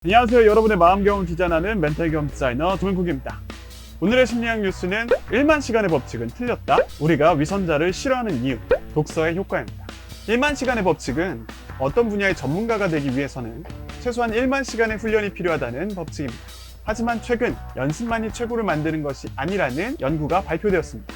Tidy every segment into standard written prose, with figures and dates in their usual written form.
안녕하세요. 여러분의 마음 경험 디자인하는 멘탈 경험 디자이너 조민국입니다. 오늘의 심리학 뉴스는 1만 시간의 법칙은 틀렸다. 우리가 위선자를 싫어하는 이유, 독서의 효과입니다. 1만 시간의 법칙은 어떤 분야의 전문가가 되기 위해서는 최소한 1만 시간의 훈련이 필요하다는 법칙입니다. 하지만 최근 연습만이 최고를 만드는 것이 아니라는 연구가 발표되었습니다.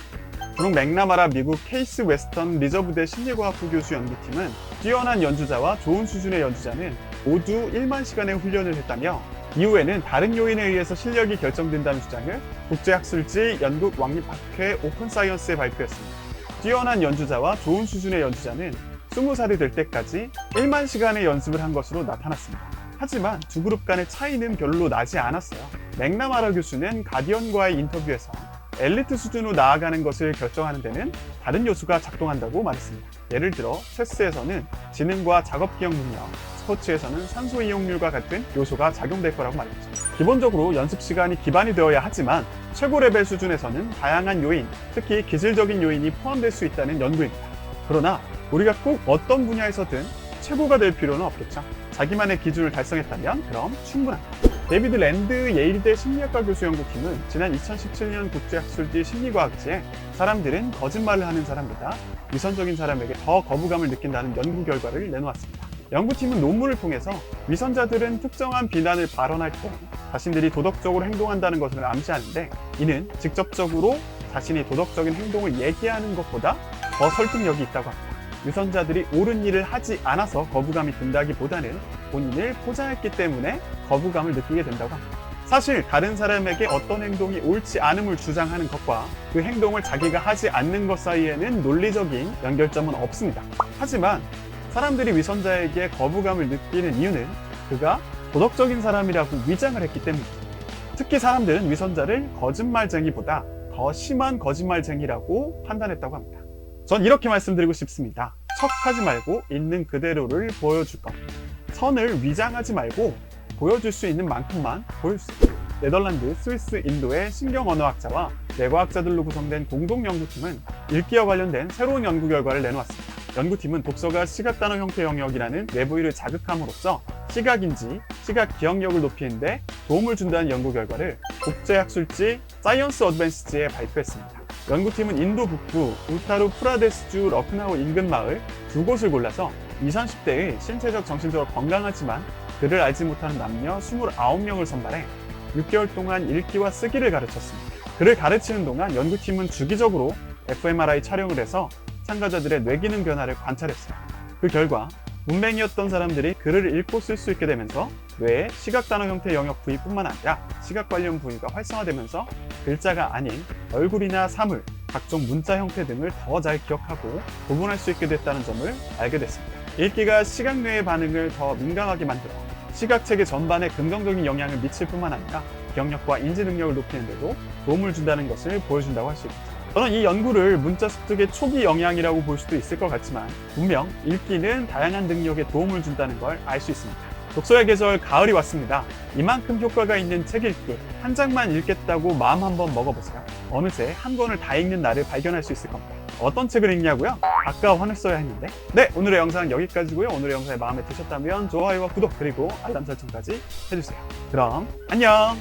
브룩 맥나마라 미국 케이스 웨스턴 리저브대 심리과학부 교수 연구팀은 뛰어난 연주자와 좋은 수준의 연주자는 모두 1만 시간의 훈련을 했다며 이후에는 다른 요인에 의해서 실력이 결정된다는 주장을 국제학술지 영국 왕립학회 오픈 사이언스에 발표했습니다. 뛰어난 연주자와 좋은 수준의 연주자는 20살이 될 때까지 1만 시간의 연습을 한 것으로 나타났습니다. 하지만 두 그룹 간의 차이는 별로 나지 않았어요. 맥나마라 교수는 가디언과의 인터뷰에서 엘리트 수준으로 나아가는 것을 결정하는 데는 다른 요소가 작동한다고 말했습니다. 예를 들어 체스에서는 지능과 작업 기억 능력, 스포츠에서는 산소 이용률과 같은 요소가 작용될 거라고 말했죠. 기본적으로 연습 시간이 기반이 되어야 하지만 최고 레벨 수준에서는 다양한 요인, 특히 기술적인 요인이 포함될 수 있다는 연구입니다. 그러나 우리가 꼭 어떤 분야에서든 최고가 될 필요는 없겠죠. 자기만의 기준을 달성했다면 그럼 충분합니다. 데이비드 랜드 예일대 심리학과 교수 연구팀은 지난 2017년 국제학술지 심리과학지에 사람들은 거짓말을 하는 사람보다 위선적인 사람에게 더 거부감을 느낀다는 연구 결과를 내놓았습니다. 연구팀은 논문을 통해서 위선자들은 특정한 비난을 발언할 때 자신들이 도덕적으로 행동한다는 것을 암시하는데 이는 직접적으로 자신이 도덕적인 행동을 얘기하는 것보다 더 설득력이 있다고 합니다. 위선자들이 옳은 일을 하지 않아서 거부감이 든다기보다는 본인을 포장했기 때문에 거부감을 느끼게 된다고 합니다. 사실 다른 사람에게 어떤 행동이 옳지 않음을 주장하는 것과 그 행동을 자기가 하지 않는 것 사이에는 논리적인 연결점은 없습니다. 하지만 사람들이 위선자에게 거부감을 느끼는 이유는 그가 도덕적인 사람이라고 위장을 했기 때문입니다. 특히 사람들은 위선자를 거짓말쟁이보다 더 심한 거짓말쟁이라고 판단했다고 합니다. 전 이렇게 말씀드리고 싶습니다. 척하지 말고 있는 그대로를 보여줄 것. 선을 위장하지 말고 보여줄 수 있는 만큼만 보여주세요. 네덜란드, 스위스, 인도의 신경언어학자와 뇌과학자들로 구성된 공동연구팀은 읽기와 관련된 새로운 연구 결과를 내놓았습니다. 연구팀은 독서가 시각단어 형태 영역이라는 내부위를 자극함으로써 시각인지, 시각 기억력을 높이는 데 도움을 준다는 연구 결과를 국제학술지 사이언스 어드밴스지에 발표했습니다. 연구팀은 인도 북부 우타루 프라데스주 러크나우 인근 마을 두 곳을 골라서 20, 30대의 신체적, 정신적으로 건강하지만 글을 알지 못하는 남녀 29명을 선발해 6개월 동안 읽기와 쓰기를 가르쳤습니다. 글을 가르치는 동안 연구팀은 주기적으로 fMRI 촬영을 해서 참가자들의 뇌기능 변화를 관찰했어요. 그 결과 문맹이었던 사람들이 글을 읽고 쓸 수 있게 되면서 뇌의 시각단어 형태 영역 부위뿐만 아니라 시각 관련 부위가 활성화되면서 글자가 아닌 얼굴이나 사물, 각종 문자 형태 등을 더 잘 기억하고 구분할 수 있게 됐다는 점을 알게 됐습니다. 읽기가 시각뇌의 반응을 더 민감하게 만들어 시각체계 전반에 긍정적인 영향을 미칠 뿐만 아니라 기억력과 인지 능력을 높이는 데도 도움을 준다는 것을 보여준다고 할 수 있겠죠. 저는 이 연구를 문자 습득의 초기 영향이라고 볼 수도 있을 것 같지만 분명 읽기는 다양한 능력에 도움을 준다는 걸 알 수 있습니다. 독서의 계절 가을이 왔습니다. 이만큼 효과가 있는 책 읽기 한 장만 읽겠다고 마음 한번 먹어보세요. 어느새 한 권을 다 읽는 날을 발견할 수 있을 겁니다. 어떤 책을 읽냐고요? 아까 화를 써야 했는데. 네, 오늘의 영상은 여기까지고요. 오늘의 영상이 마음에 드셨다면 좋아요와 구독 그리고 알람 설정까지 해주세요. 그럼 안녕!